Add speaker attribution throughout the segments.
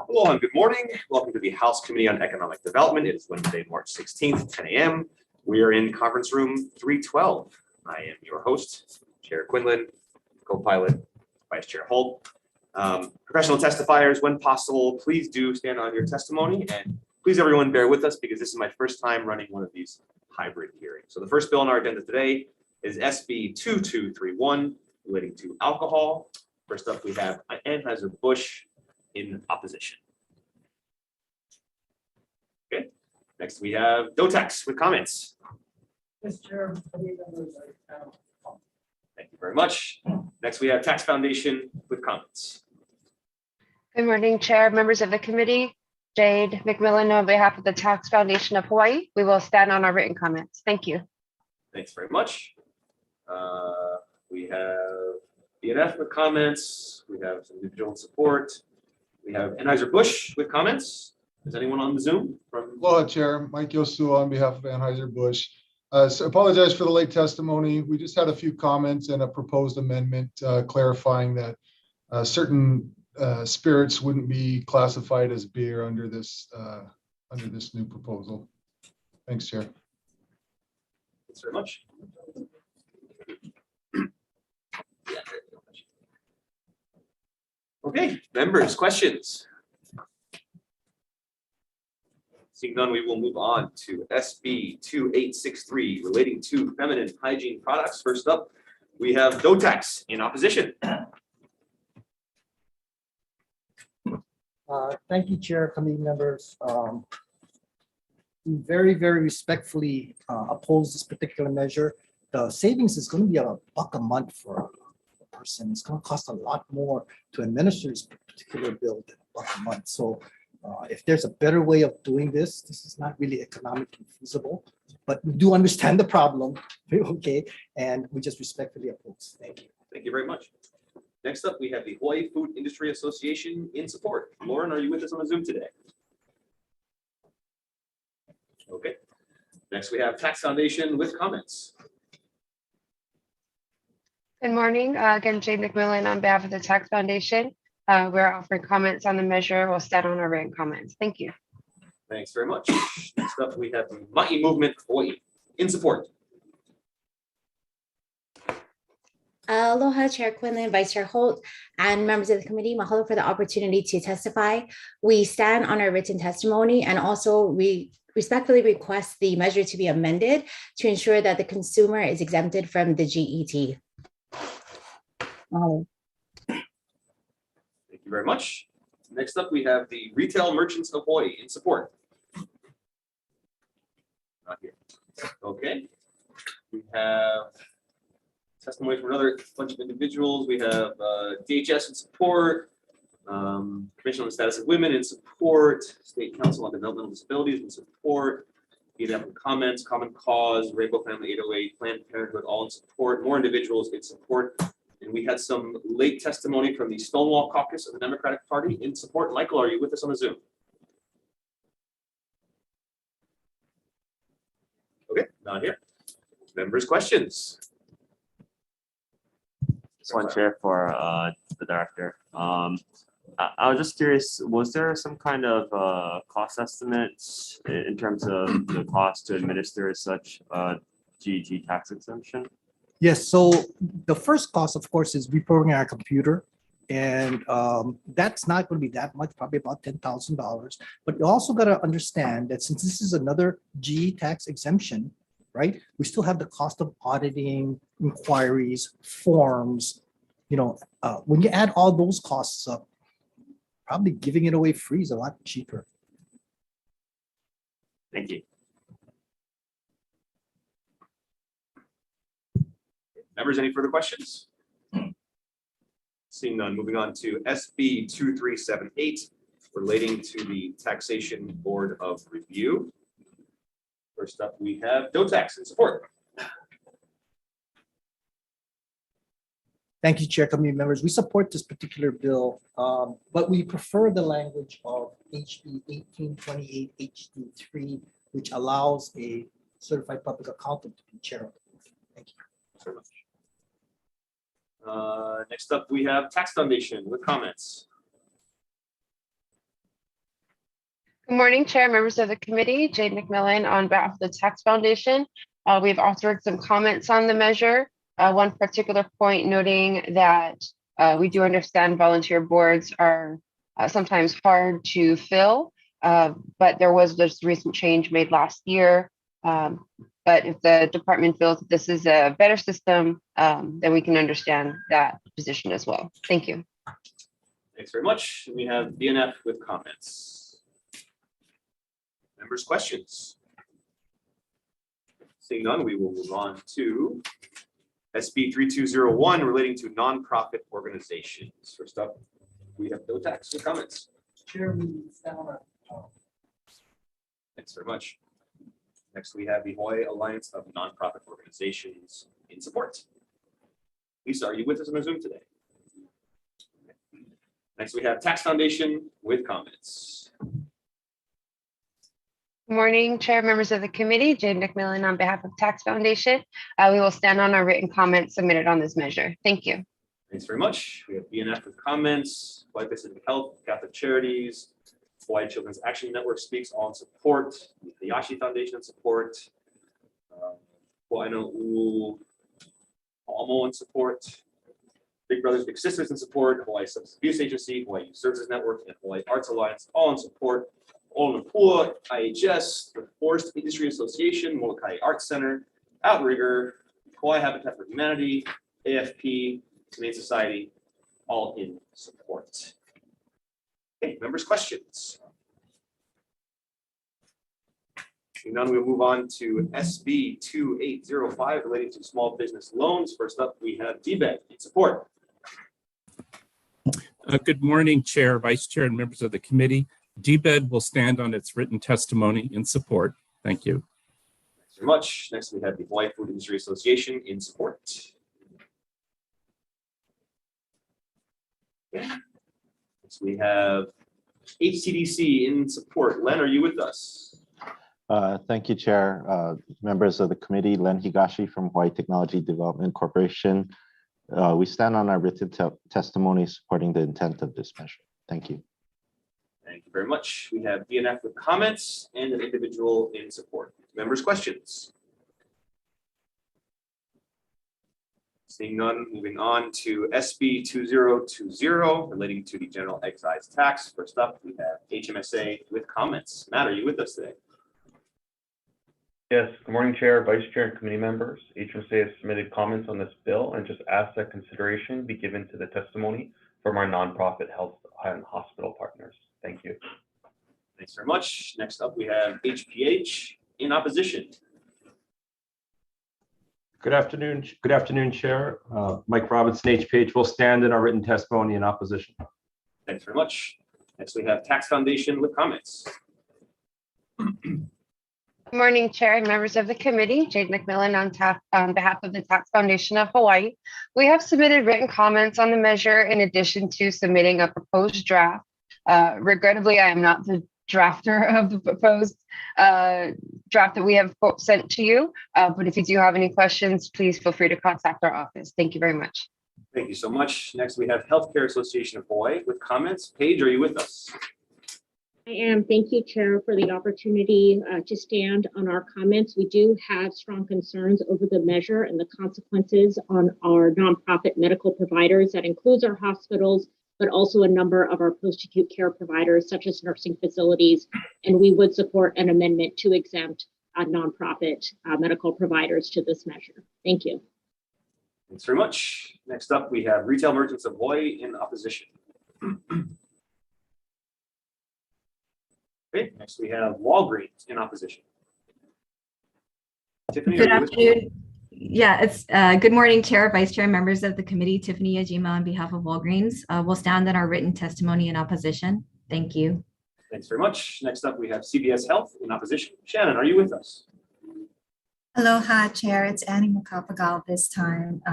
Speaker 1: Hello and good morning. Welcome to the House Committee on Economic Development. It is Wednesday, March 16th, 10 a.m. We are in conference room 312. I am your host, Chair Quinlan, co-pilot, Vice Chair Holt. Professional testifiers, when possible, please do stand on your testimony, and please everyone bear with us because this is my first time running one of these hybrid hearings. So the first bill on our agenda today is SB 2231 relating to alcohol. First up, we have Anheuser-Busch in opposition. Okay. Next, we have DOTAX with comments.
Speaker 2: Mr. Chair,
Speaker 1: Thank you very much. Next, we have Tax Foundation with comments.
Speaker 3: Good morning, Chair, members of the committee. Jade McMillan on behalf of the Tax Foundation of Hawaii. We will stand on our written comments. Thank you.
Speaker 1: Thanks very much. We have BNF with comments. We have some individual support. We have Anheuser-Busch with comments. Is anyone on the Zoom?
Speaker 4: Aloha, Chair. Mike Yosua on behalf of Anheuser-Busch. So apologize for the late testimony. We just had a few comments and a proposed amendment clarifying that certain spirits wouldn't be classified as beer under this new proposal. Thanks, Chair.
Speaker 1: Thanks very much. Okay, members, questions? Seeing none, we will move on to SB 2863 relating to feminine hygiene products. First up, we have DOTAX in opposition.
Speaker 2: Thank you, Chair, committee members. We very respectfully oppose this particular measure. The savings is going to be $1 a month for a person. It's going to cost a lot more to administer this particular bill than $1 a month. So if there's a better way of doing this, this is not really economically feasible, but we do understand the problem, okay? And we just respectfully oppose. Thank you.
Speaker 1: Thank you very much. Next up, we have the Hawaii Food Industry Association in support. Lauren, are you with us on the Zoom today? Okay. Next, we have Tax Foundation with comments.
Speaker 3: Good morning. Again, Jade McMillan on behalf of the Tax Foundation. We're offering comments on the measure. We'll stand on our written comments. Thank you.
Speaker 1: Thanks very much. Next up, we have the Ma'i Movement Hawaii in support.
Speaker 5: Aloha, Chair Quinlan, Vice Chair Holt, and members of the committee. Mahalo for the opportunity to testify. We stand on our written testimony, and also we respectfully request the measure to be amended to ensure that the consumer is exempted from the GET. Mahalo.
Speaker 1: Thank you very much. Next up, we have the Retail Merchants of Hawaii in support. Not here. Okay. We have testimony from another bunch of individuals. We have DHS in support, Commission on the Status of Women in support, State Council on Developmental Disabilities in support, BNF comments, Common Cause, Rainbow Family 808, Planned Parenthood, all in support, more individuals in support. And we had some late testimony from the Stonewall Caucus of the Democratic Party in support. Michael, are you with us on the Zoom? Okay, not here. Members' questions.
Speaker 6: Just one, Chair, for the director. I was just curious, was there some kind of cost estimates in terms of the cost to administer such GET tax exemption?
Speaker 2: Yes, so the first cost, of course, is reprogramming our computer. And that's not going to be that much, probably about $10,000. But you also got to understand that since this is another GE tax exemption, right, we still have the cost of auditing, inquiries, forms. You know, when you add all those costs up, probably giving it away free is a lot cheaper.
Speaker 6: Thank you.
Speaker 1: Members, any further questions? Seeing none, moving on to SB 2378 relating to the Taxation Board of Review. First up, we have DOTAX in support.
Speaker 2: Thank you, Chair, committee members. We support this particular bill, but we prefer the language of HB 1828 HD3, which allows a certified public accountant to be chair of the board. Thank you.
Speaker 1: Thanks very much. Next up, we have Tax Foundation with comments.
Speaker 3: Good morning, Chair, members of the committee. Jade McMillan on behalf of the Tax Foundation. We've authored some comments on the measure. One particular point noting that we do understand volunteer boards are sometimes hard to fill, but there was this recent change made last year. But if the department feels that this is a better system, then we can understand that position as well. Thank you.
Speaker 1: Thanks very much. We have BNF with comments. Members' questions? Seeing none, we will move on to SB 3201 relating to nonprofit organizations. First up, we have Bill Tax with comments.
Speaker 2: Chair, we stand on
Speaker 1: Thanks very much. Next, we have the Hawaii Alliance of Nonprofit Organizations in support. Lisa, are you with us on Zoom today? Next, we have Tax Foundation with comments.
Speaker 3: Good morning, Chair, members of the committee. Jade McMillan on behalf of Tax Foundation. We will stand on our written comments submitted on this measure. Thank you.
Speaker 1: Thanks very much. We have BNF with comments, Hawaii Pacific Health, Catholic Charities, Hawaii Children's Action Network speaks all in support, the Yashi Foundation in support, Hawaii no Almo in support, Big Brothers Big Sisters in support, Hawaii Substance Abuse Agency, Hawaii Youth Services Network, and Hawaii Arts Alliance all in support. Olapua, IHS, the Forest Industry Association, Molokai Arts Center, Outrigger, Hawaii Habitat for Humanity, AFP, Humane Society, all in support. Okay, members' questions. Seeing none, we'll move on to SB 2805 relating to small business loans. First up, we have DBED in support.
Speaker 7: Good morning, Chair, Vice Chair, and members of the committee. DBED will stand on its written testimony in support. Thank you.
Speaker 1: Thanks very much. Next, we have the Hawaii Food Industry Association in support. Okay. Next, we have HTDC in support. Len, are you with us?
Speaker 8: Thank you, Chair. Members of the committee, Len Higashi from Hawaii Technology Development Corporation. We stand on our written testimony supporting the intent of this measure. Thank you.
Speaker 1: Thank you very much. We have BNF with comments and an individual in support. Members' questions? Seeing none, moving on to SB 2020 relating to the general excise tax. First up, we have HMSA with comments. Matt, are you with us today?
Speaker 9: Yes, good morning, Chair, Vice Chair, and committee members. HMSA has submitted comments on this bill and just asked that consideration be given to the testimony from our nonprofit health and hospital partners. Thank you.
Speaker 1: Thanks very much. Next up, we have HPH in opposition.
Speaker 10: Good afternoon, Chair. Mike Robinson, HPH, will stand in our written testimony in opposition.
Speaker 1: Thanks very much. Next, we have Tax Foundation with comments.
Speaker 3: Good morning, Chair and members of the committee. Jade McMillan on behalf of the Tax Foundation of Hawaii. We have submitted written comments on the measure in addition to submitting a proposed draft. Regrettably, I am not the drafter of the proposed draft that we have sent to you. But if you do have any questions, please feel free to contact our office. Thank you very much.
Speaker 1: Thank you so much. Next, we have Healthcare Association of Hawaii with comments. Paige, are you with us?
Speaker 11: I am. Thank you, Chair, for the opportunity to stand on our comments. We do have strong concerns over the measure and the consequences on our nonprofit medical providers. That includes our hospitals, but also a number of our post-acute care providers, such as nursing facilities. And we would support an amendment to exempt nonprofit medical providers to this measure. Thank you.
Speaker 1: Thanks very much. Next up, we have Retail Merchants of Hawaii in opposition. Okay, next we have Walgreens in opposition. Tiffany,
Speaker 12: Good
Speaker 1: are you with us?
Speaker 12: afternoon. Yeah, it's good morning, Chair, Vice Chair, members of the committee. Tiffany Ajima on behalf of Walgreens. We'll stand on our written testimony in opposition. Thank you.
Speaker 1: Thanks very much. Next up, we have CVS Health in opposition. Shannon, are you with us?
Speaker 13: Aloha, Chair. It's Annie Makapagal this time.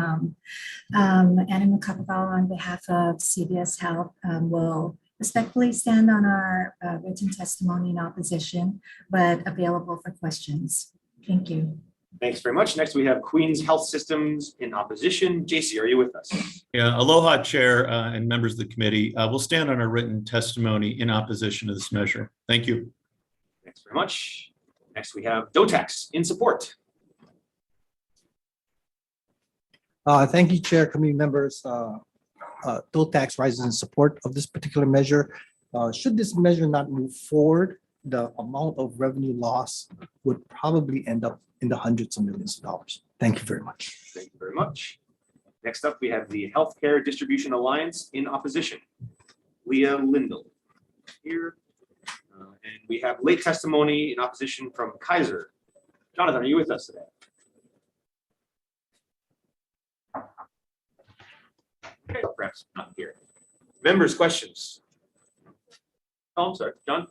Speaker 13: Annie Makapagal on behalf of CVS Health will respectfully stand on our written testimony in opposition, but available for questions. Thank you.
Speaker 1: Thanks very much. Next, we have Queens Health Systems in opposition. JC, are you with us?
Speaker 14: Yeah, aloha, Chair, and members of the committee. We'll stand on our written testimony in opposition to this measure. Thank you.
Speaker 1: Thanks very much. Next, we have DOTAX in support.
Speaker 2: Thank you, Chair, committee members. DOTAX rises in support of this particular measure. Should this measure not move forward, the amount of revenue loss would probably end up in the hundreds of millions of dollars. Thank you very much.
Speaker 1: Thank you very much. Next up, we have the Healthcare Distribution Alliance in opposition. Leah Lindell here. And we have late testimony in opposition from Kaiser. Jonathan, are you with us today? Okay, perhaps not here. Members, questions? Oh, I'm sorry, John?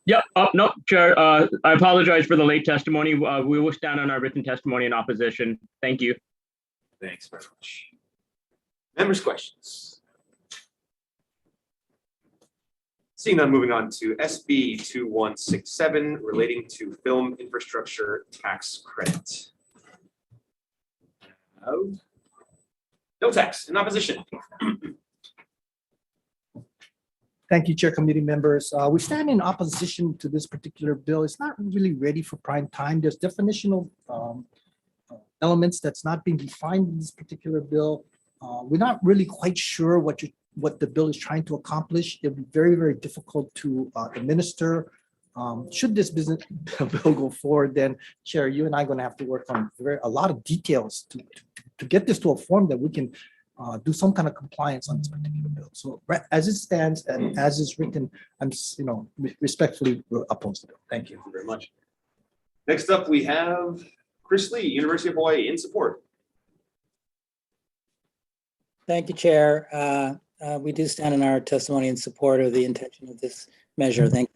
Speaker 15: Yeah, no, Chair, I apologize for the late testimony. We will stand on our written testimony in opposition. Thank you.
Speaker 1: Thanks very much. Members' questions? Seeing none, moving on to SB 2167 relating to film infrastructure tax credit. No tax in opposition.
Speaker 2: Thank you, Chair, committee members. We stand in opposition to this particular bill. It's not really ready for prime time. There's definitional elements that's not being defined in this particular bill. We're not really quite sure what the bill is trying to accomplish. It'll be very, very difficult to administer. Should this bill go forward, then Chair, you and I are going to have to work on a lot of details to get this to a form that we can do some kind of compliance on this particular bill. So as it stands and as is written, I'm respectfully opposed to it. Thank you.
Speaker 1: Thank you very much. Next up, we have Chris Lee, University of Hawaii, in support.
Speaker 16: Thank you, Chair. We do stand in our testimony in support of the intention of this measure. Thank you.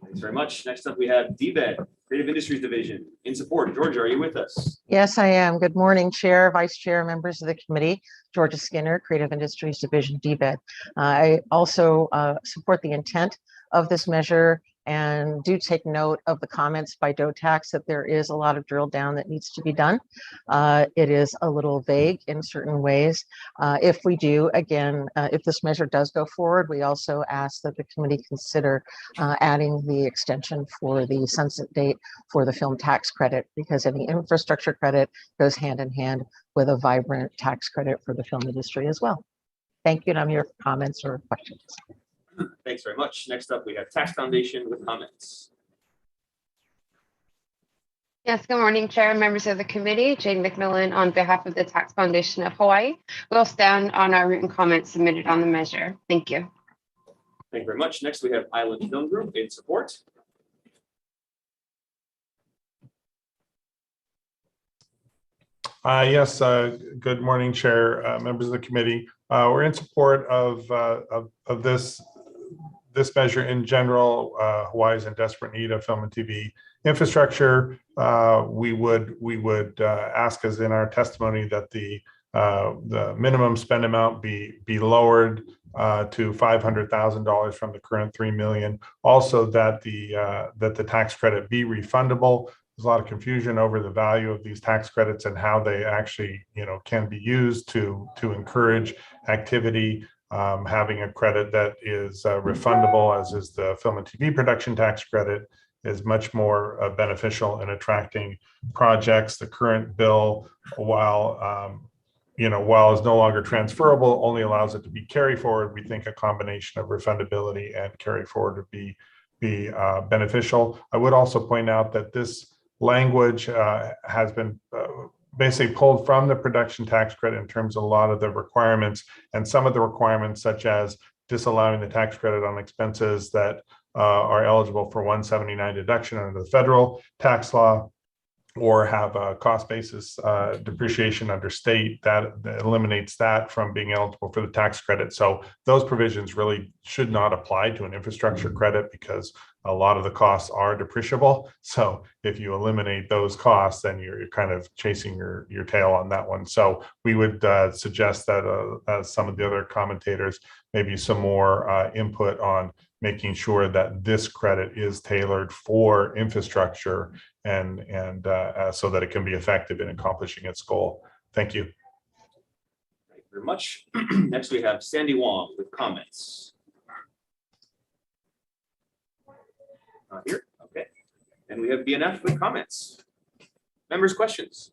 Speaker 1: Thanks very much. Next up, we have DBED, Creative Industries Division, in support. Georgia, are you with us?
Speaker 17: Yes, I am. Good morning, Chair, Vice Chair, members of the committee. Georgia Skinner, Creative Industries Division, DBED. I also support the intent of this measure and do take note of the comments by DOTAX that there is a lot of drill down that needs to be done. It is a little vague in certain ways. If we do, again, if this measure does go forward, we also ask that the committee consider adding the extension for the sunset date for the film tax credit, because any infrastructure credit goes hand in hand with a vibrant tax credit for the film industry as well. Thank you, and I'm here for comments or questions.
Speaker 1: Thanks very much. Next up, we have Tax Foundation with comments.
Speaker 3: Yes, good morning, Chair and members of the committee. Jane McMillan on behalf of the Tax Foundation of Hawaii. We'll stand on our written comments submitted on the measure. Thank you.
Speaker 1: Thank you very much. Next, we have Island Film Group in support.
Speaker 18: Yes, good morning, Chair, members of the committee. We're in support of this measure in general. Hawaii is in desperate need of film and TV infrastructure. We would ask, as in our testimony, that the minimum spend amount be lowered to $500,000 from the current $3 million. Also, that the tax credit be refundable. There's a lot of confusion over the value of these tax credits and how they actually, can be used to encourage activity. Having a credit that is refundable, as is the film and TV production tax credit, is much more beneficial in attracting projects. The current bill, while is no longer transferable, only allows it to be carry forward. We think a combination of refundability and carry forward would be beneficial. I would also point out that this language has been basically pulled from the production tax credit in terms of a lot of the requirements, and some of the requirements, such as disallowing the tax credit on expenses that are eligible for 179 deduction under the federal tax law, or have a cost basis depreciation under state, that eliminates that from being eligible for the tax credit. So those provisions really should not apply to an infrastructure credit, because a lot of the costs are depreciable. So if you eliminate those costs, then you're kind of chasing your tail on that one. So we would suggest that, as some of the other commentators, maybe some more input on making sure that this credit is tailored for infrastructure and so that it can be effective in accomplishing its goal. Thank you.
Speaker 1: Thank you very much. Next, we have Sandy Wong with comments. Not here, okay. And we have BNF with comments. Members' questions?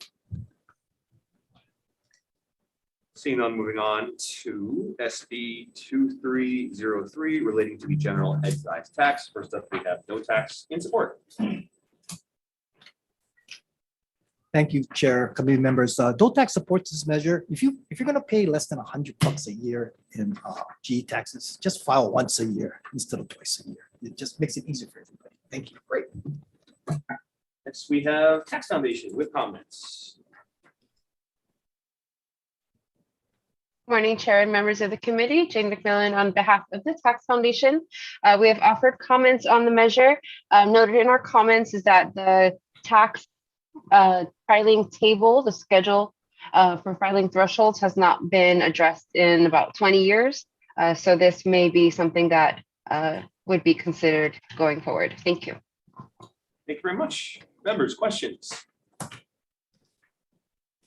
Speaker 1: Seeing none, moving on to SB 2303 relating to the general excise tax. First up, we have no tax in support.
Speaker 2: Thank you, Chair, committee members. DOTAX supports this measure. If you're going to pay less than $100 a year in GE taxes, just file once a year instead of twice a year. It just makes it easier for everybody. Thank you.
Speaker 1: Great. Next, we have Tax Foundation with comments.
Speaker 3: Morning, Chair and members of the committee. Jane McMillan on behalf of the Tax Foundation. We have offered comments on the measure. Noted in our comments is that the tax filing table, the schedule for filing thresholds has not been addressed in about 20 years. So this may be something that would be considered going forward. Thank you.
Speaker 1: Thank you very much. Members, questions?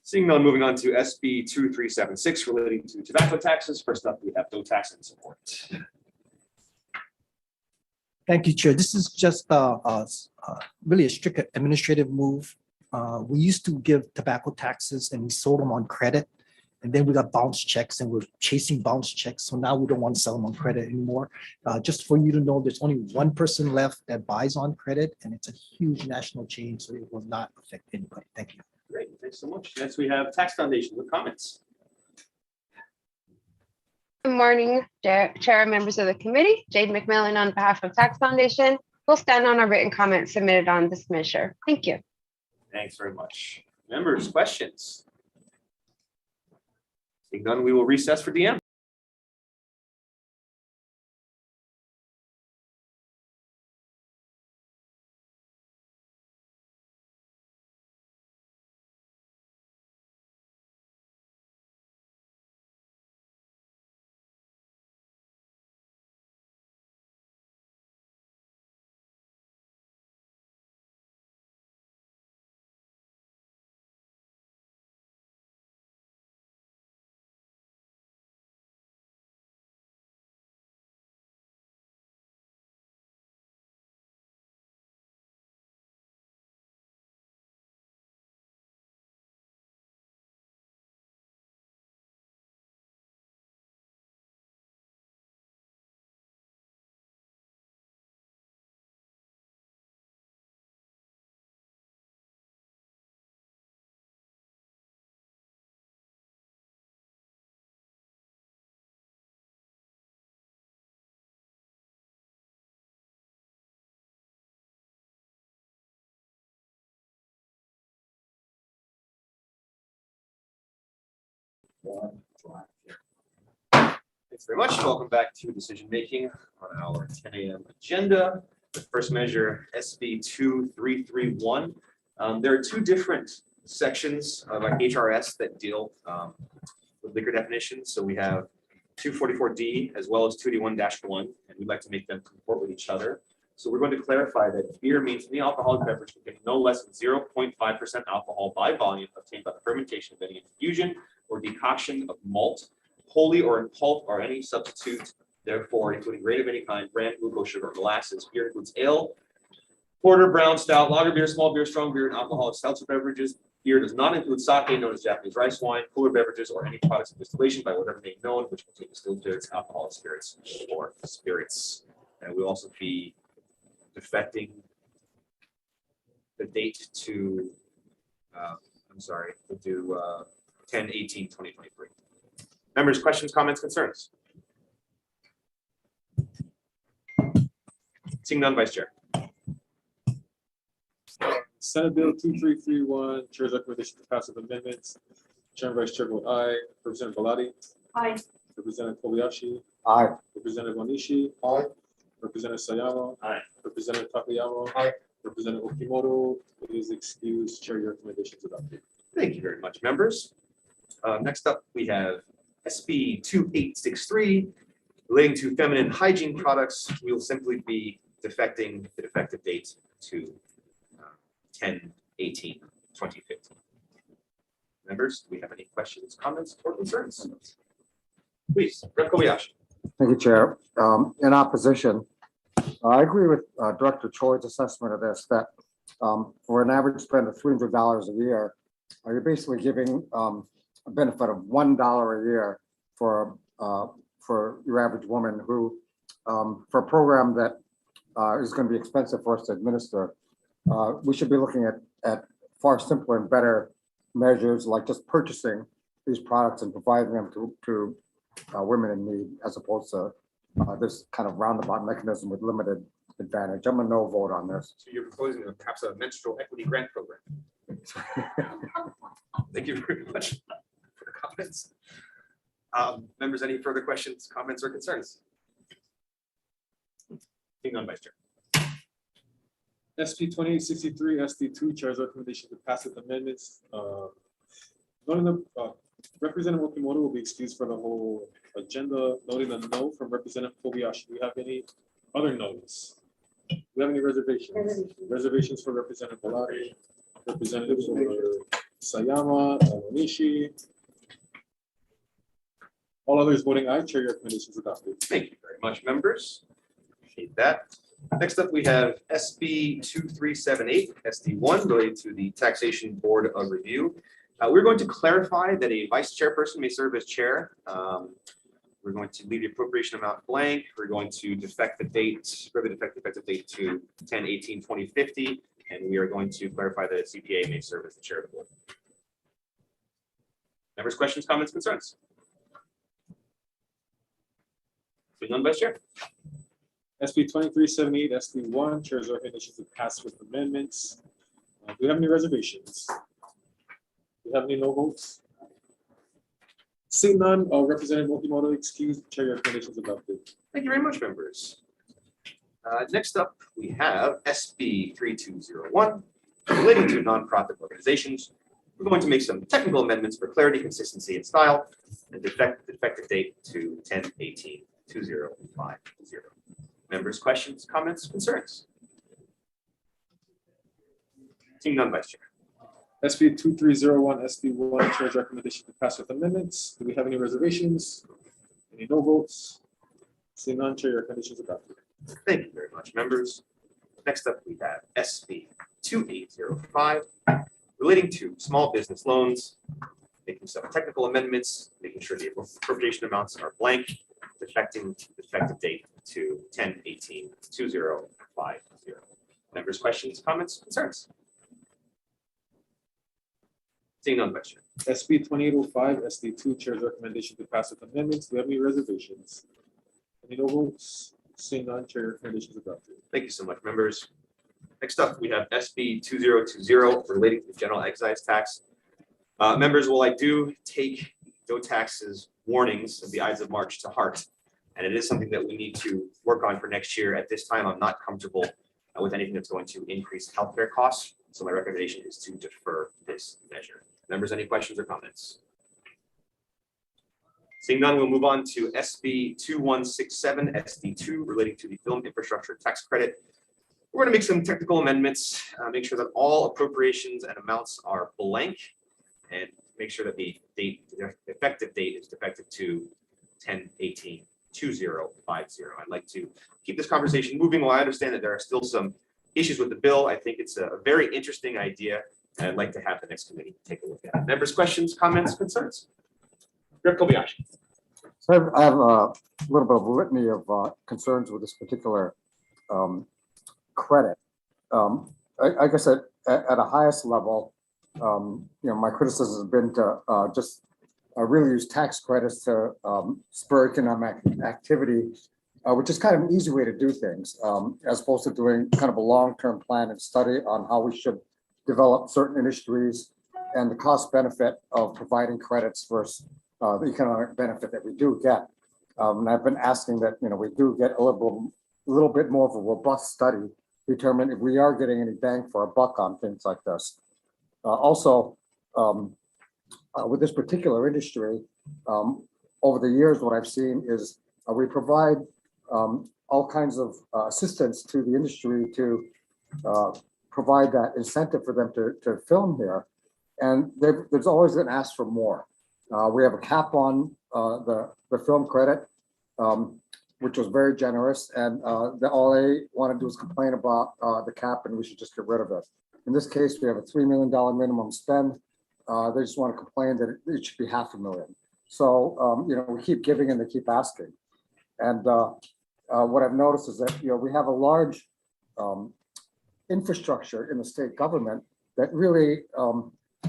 Speaker 1: Seeing none, moving on to SB 2376 relating to tobacco taxes. First up, we have no tax in support.
Speaker 2: Thank you, Chair. This is just really a strict administrative move. We used to give tobacco taxes and we sold them on credit. And then we got bounce checks and we're chasing bounce checks. So now we don't want to sell them on credit anymore. Just for you to know, there's only one person left that buys on credit and it's a huge national chain. So it will not affect anybody. Thank you.
Speaker 1: Great, thanks so much. Next, we have Tax Foundation with comments.
Speaker 3: Good morning, Chair and members of the committee. Jade McMillan on behalf of Tax Foundation. We'll stand on our written comments submitted on this measure. Thank you.
Speaker 1: Thanks very much. Members, questions? Seeing none, we will recess for DM. Thanks very much. Welcome back to decision making on our 10 a.m. agenda. The first measure, SB 2331. There are two different sections of our HRS that deal with liquor definitions. So we have 244D as well as 2D1-1, and we'd like to make them comport with each other. So we're going to clarify that beer means any alcoholic beverage containing no less than 0.5% alcohol by volume obtained by the fermentation of any infusion or decoction of malt, wholly or in pulp or any substitute, therefore including grain of any kind, bran, glucose, sugar, or molasses. Beer includes ale, porter, brown, stout, lager beer, small beer, strong beer, and alcoholic seltzer beverages. Beer does not include sake, known as Japanese rice wine, cooler beverages, or any products of distillation by whatever name known, which contain distilled spirits, alcoholic spirits, or spirits. And we'll also be defecting the date to, we'll do 10/18/2023. Members, questions, comments, concerns? Seeing none, Vice Chair.
Speaker 19: Senate Bill 2331, Chair's recommendation to pass of amendments. Chair and Vice Chair vote aye. Representative Belatti. Aye. Representative Kobayashi.
Speaker 2: Aye.
Speaker 19: Representative Onishi. Aye. Representative Sayama.
Speaker 1: Aye.
Speaker 19: Representative Takayama.
Speaker 2: Aye.
Speaker 19: Representative Okimoto is excused. Chair, your recommendation is adopted.
Speaker 1: Thank you very much, members. Next up, we have SB 2863 relating to feminine hygiene products. We will simply be defecting the defective date to 10/18/2015. Members, do we have any questions, comments, or concerns? Please, Rep. Kobayashi.
Speaker 20: Thank you, Chair. In opposition, I agree with Director Choi's assessment of this, that for an average spend of $300 a year, you're basically giving a benefit of $1 a year for your average woman who, for a program that is going to be expensive for us to administer. We should be looking at far simpler and better measures, like just purchasing these products and providing them to women in need, as opposed to this kind of roundabout mechanism with limited advantage. I'm a no vote on this.
Speaker 1: So you're proposing perhaps a menstrual equity grant program. Thank you very much for the comments. Members, any further questions, comments, or concerns? Seeing none, Vice Chair.
Speaker 19: SP 2863 SD2 Chair's recommendation to pass with amendments. None of them, Representative Okimoto will be excused for the whole agenda, noting a no from Representative Kobayashi. Do we have any other no's? Do we have any reservations? Reservations for Representative Bellotti, representatives for Sayama, Onishi. All others voting aye. Chair, your recommendation is adopted.
Speaker 1: Thank you very much, members. Appreciate that. Next up, we have SB 2378 SD1 related to the Taxation Board of Review. We're going to clarify that a vice chairperson may serve as chair. We're going to leave the appropriation amount blank. We're going to defect the date, further defect the effective date to 10/18/2050, and we are going to clarify that a CPA may serve as the chair of the board. Members, questions, comments, concerns? Seeing none, Vice Chair.
Speaker 19: SB 2378 SD1 Chair's recommendation to pass with amendments. Do we have any reservations? Do we have any no votes? Seeing none, Representative Okimoto excused. Chair, your recommendation is adopted.
Speaker 1: Thank you very much, members. Next up, we have SB 3201 relating to nonprofit organizations. We're going to make some technical amendments for clarity, consistency, and style, and defect the effective date to 10/18/2050. Members, questions, comments, concerns? Seeing none, Vice Chair.
Speaker 19: SB 2301 SD1 Chair's recommendation to pass with amendments. Do we have any reservations? Any no votes? Seeing none, Chair, your recommendation is adopted.
Speaker 1: Thank you very much, members. Next up, we have SB 2805 relating to small business loans, making some technical amendments, making sure the appropriation amounts are blank, defecting the effective date to 10/18/2050. Members, questions, comments, concerns? Seeing none, Vice Chair.
Speaker 19: SB 2805 SD2 Chair's recommendation to pass with amendments. Do we have any reservations? Any no votes? Seeing none, Chair, your recommendation is adopted.
Speaker 1: Thank you so much, members. Next up, we have SB 2020 relating to the general excise tax. Members, while I do take no taxes warnings of the Ides of March to heart, and it is something that we need to work on for next year, at this time, I'm not comfortable with anything that's going to increase healthcare costs. So my recommendation is to defer this measure. Members, any questions or comments? Seeing none, we'll move on to SB 2167 SD2 relating to the film infrastructure tax credit. We're going to make some technical amendments, make sure that all appropriations and amounts are blank, and make sure that the effective date is defective to 10/18/2050. I'd like to keep this conversation moving. While I understand that there are still some issues with the bill, I think it's a very interesting idea, and I'd like to have the next committee take a look at it. Members, questions, comments, concerns? Rep. Kobayashi.
Speaker 20: So I have a little bit of a litany of concerns with this particular credit. I guess at a highest level, my criticism has been to just really use tax credits to spur economic activity, which is kind of an easy way to do things, as opposed to doing kind of a long-term plan and study on how we should develop certain industries and the cost benefit of providing credits versus the economic benefit that we do get. And I've been asking that we do get a little bit more of a robust study to determine if we are getting any bang for a buck on things like this. Also, with this particular industry, over the years, what I've seen is we provide all kinds of assistance to the industry to provide that incentive for them to film here. And there's always an ask for more. We have a cap on the film credit. which was very generous, and all they want to do is complain about the cap, and we should just get rid of it. In this case, we have a $3 million minimum spend. They just want to complain that it should be $500,000. So, we keep giving and they keep asking. And what I've noticed is that, we have a large infrastructure in the state government that really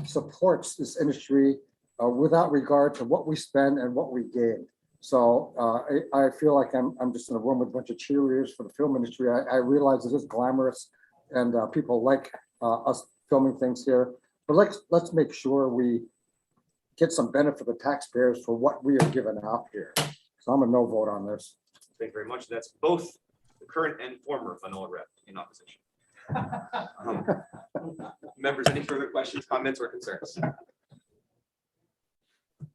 Speaker 20: supports this industry without regard to what we spend and what we gain. So I feel like I'm just in a room with a bunch of cheerleaders for the film industry. I realize it is glamorous and people like us filming things here, but let's make sure we get some benefit for the taxpayers for what we are giving out here. So I'm a no vote on this.
Speaker 1: Thank you very much. That's both the current and former Fanola rep in opposition. Members, any further questions, comments, or concerns?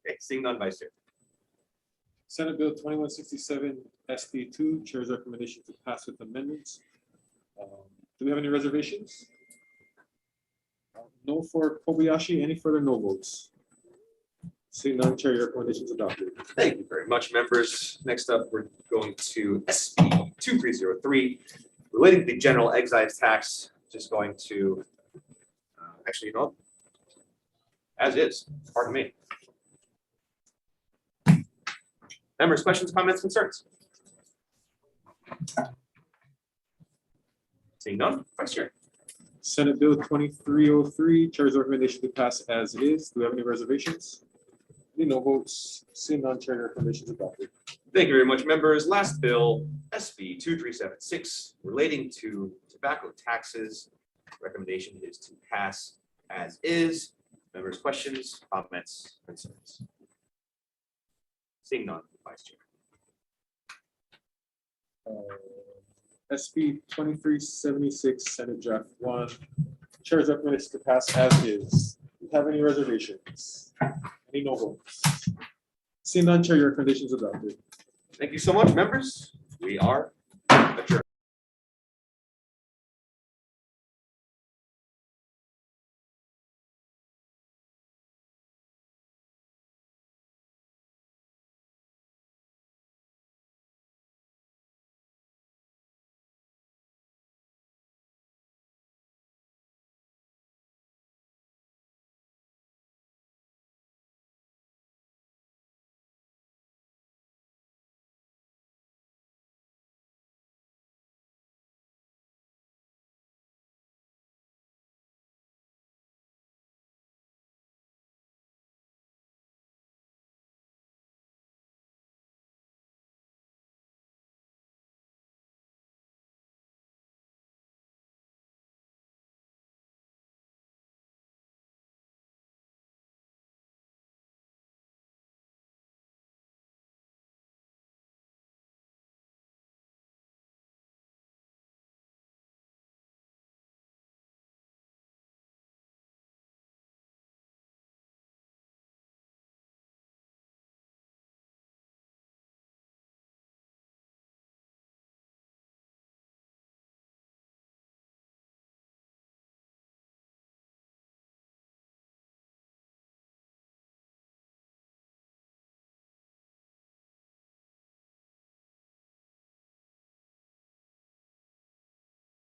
Speaker 1: Okay, seeing none, Vice Chair.
Speaker 19: Senate Bill 2167 SB2, Chair's recommendation to pass with amendments. Do we have any reservations? No for Kobayashi. Any further no votes? Seeing none, Chair, your recommendation is adopted.
Speaker 1: Thank you very much, members. Next up, we're going to SB 2303, relating to the general excise tax. Just going to, actually, as is, pardon me. Members, questions, comments, concerns? Seeing none, Vice Chair.
Speaker 19: Senate Bill 2303, Chair's recommendation to pass as it is. Do we have any reservations? Any no votes? Seeing none, Chair, your recommendation is adopted.
Speaker 1: Thank you very much, members. Last bill, SB 2376, relating to tobacco taxes. Recommendation is to pass as is. Members, questions, comments, concerns? Seeing none, Vice Chair.
Speaker 19: SB 2376, Senate Draft 1. Chair's recommendation to pass as is. Do you have any reservations? Any no votes? Seeing none, Chair, your recommendation is adopted.
Speaker 1: Thank you so much, members. We are adjourned.